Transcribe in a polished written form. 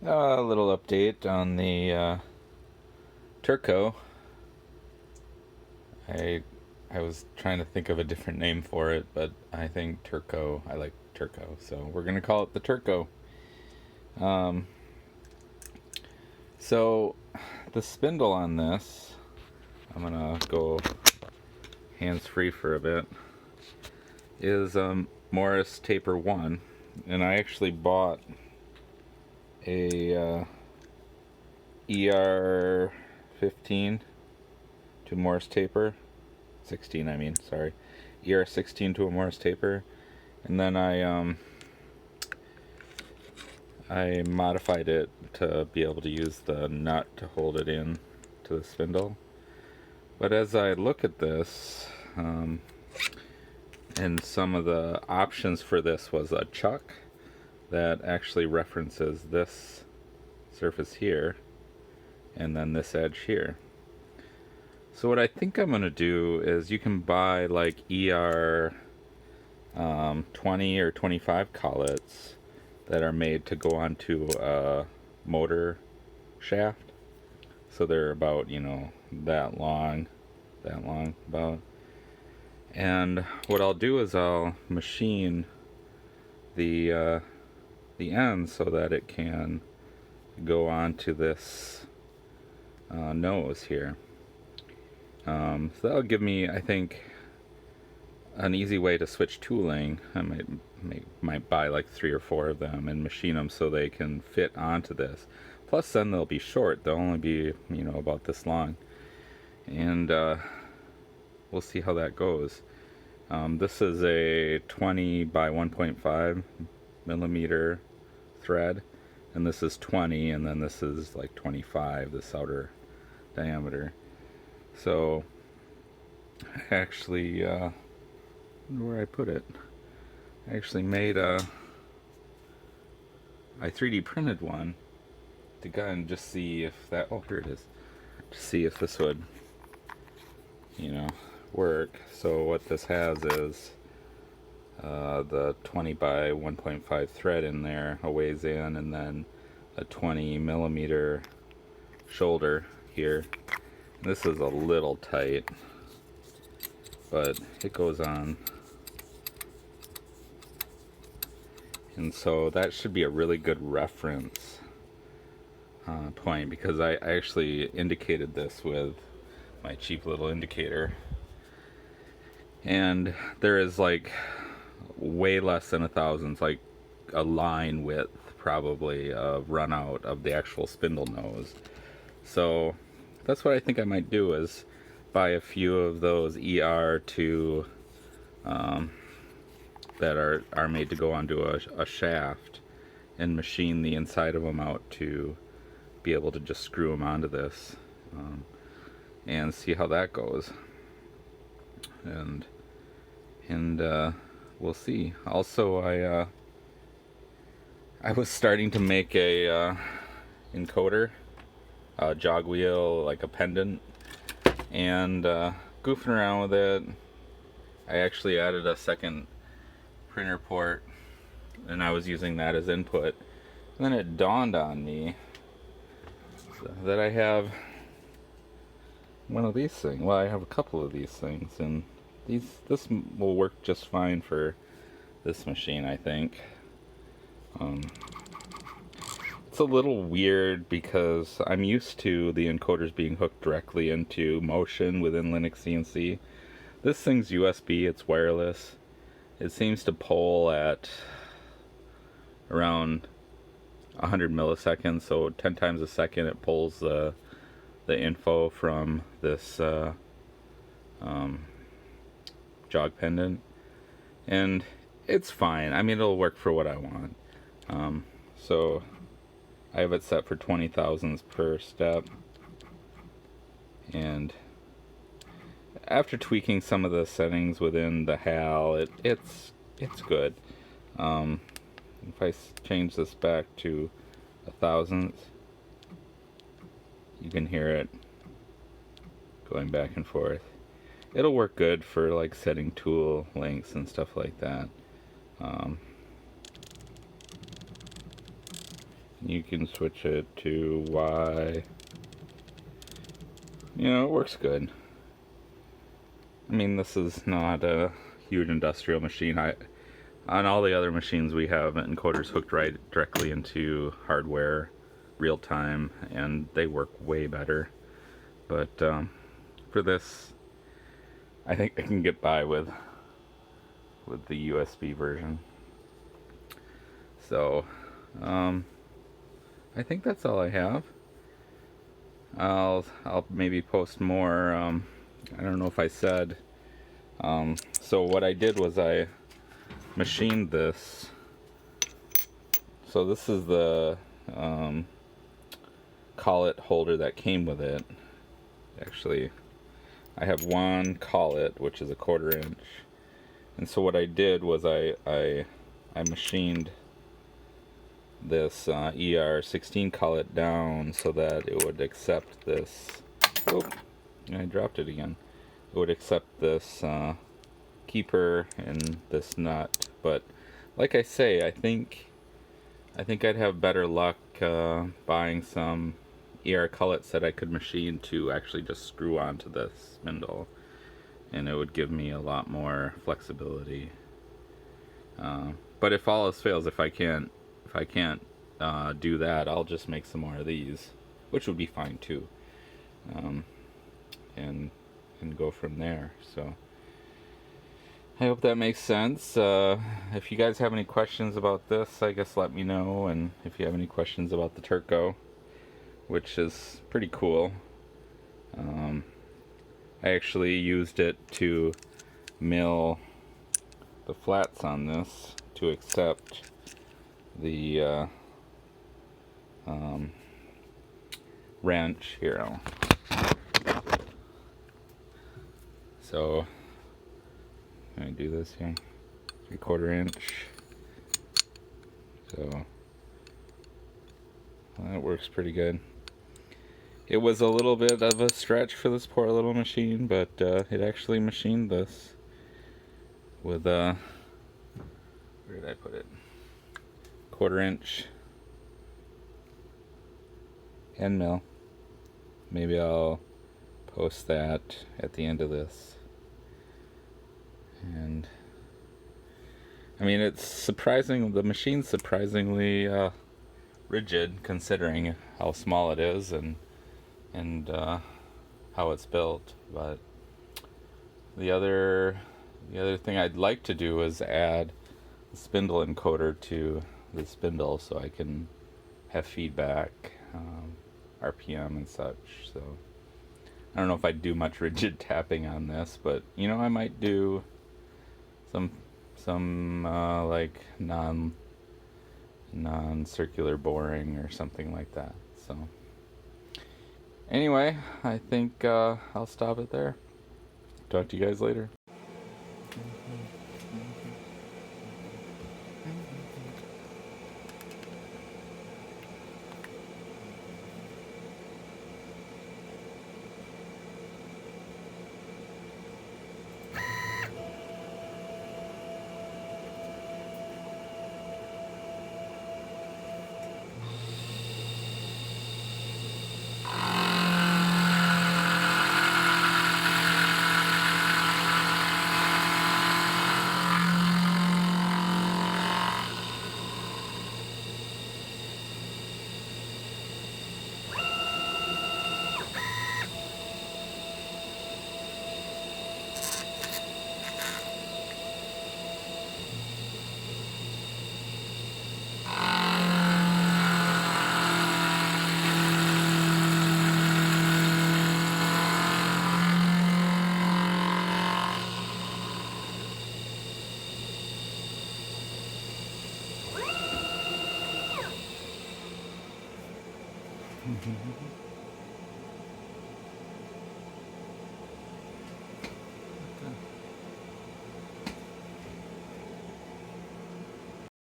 A little update on the Terco. I I was trying to think of a different name for it, but I think Terco. I like Terco, so we're gonna call it the Terco. Um, so the spindle on this, I'm gonna go hands free for a bit. Is Morris Taper 1, and I actually bought a ER15 to Morris Taper. 16, I mean, sorry. ER16 to a Morris Taper. And then I modified it to be able to use the nut to hold it in to the spindle. But as I look at this, and some of the options for this was a chuck that actually references this surface here and then this edge here. So what I think I'm gonna do is you can buy like ER 20 or 25 collets that are made to go onto a motor shaft. So they're about, that long about. And what I'll do is I'll machine the end so that it can go onto this nose here. So that'll give me, I think, an easy way to switch tooling. I might buy like 3 or 4 of them and machine them so they can fit onto this. Plus, then they'll be short. They'll only be, about this long. And we'll see how that goes. This is a 20 by 1.5 millimeter thread, and this is 20, and then this is like 25, this outer diameter. So I actually where I put it, I actually made I 3D printed one to go and just see if that, oh, here it is, to see if this would work. So what this has is the 20 by 1.5 thread in there, a ways in, and then a 20 millimeter shoulder here. This is a little tight, but it goes on. And so that should be a really good reference point, because I actually indicated this with my cheap little indicator. And there is like way less than a thousandth, like a line width probably of run out of the actual spindle nose. So that's what I think I might do, is buy a few of those ER2 that are made to go onto a shaft and machine the inside of them out to be able to just screw them onto this and see how that goes. And we'll see. Also, I was starting to make a encoder, a jog wheel, like a pendant, and goofing around with it, I actually added a second printer port, and I was using that as input. And then it dawned on me that I have one of these things. Well, I have a couple of these things, and this will work just fine for this machine, I think. It's a little weird because I'm used to the encoders being hooked directly into motion within Linux CNC. This thing's USB, it's wireless. It seems to pull at around 100 milliseconds, so 10 times a second it pulls the info from this jog pendant, and it's fine. I mean, it'll work for what I want. So I have it set for 20 thousandths per step, and after tweaking some of the settings within the HAL, it's good. If I change this back to 1,000th, you can hear it going back and forth. It'll work good for like setting tool lengths and stuff like that. You can switch it to Y. You know, it works good. I mean, this is not a huge industrial machine. On all the other machines we have encoders hooked right directly into hardware, real time, and they work way better. But for this, I think I can get by with the USB version. So I think that's all I have. I'll maybe post more. I don't know if I said. So what I did was I machined this. So this is the collet holder that came with it. Actually, I have one collet, which is a 1/4 inch. And so what I did was I machined this ER16 collet down so that it would accept this. Oh, I dropped it again. It would accept this keeper and this nut. But like I say, I think I'd have better luck buying some ER cullets that I could machine to actually just screw onto this spindle, and it would give me a lot more flexibility. But if all else fails, if I can't do that, I'll just make some more of these, which would be fine too, and go from there. So I hope that makes sense. If you guys have any questions about this, I guess let me know, and if you have any questions about the Terco, which is pretty cool. I actually used it to mill the flats on this to accept the wrench here. So I do this here, 3/4 inch. So that works pretty good. It was a little bit of a stretch for this poor little machine, but it actually machined this with where did I put it? 1/4 inch end mill. Maybe I'll post that at the end of this. And I mean, it's surprising. The machine's surprisingly rigid, considering how small it is and how it's built. But the other thing I'd like to do is add the spindle encoder to the spindle so I can have feedback, RPM and such. So I don't know if I'd do much rigid tapping on this, but you know, I might do some like non-circular boring or something like that. So anyway, I think I'll stop it there. Talk to you guys later.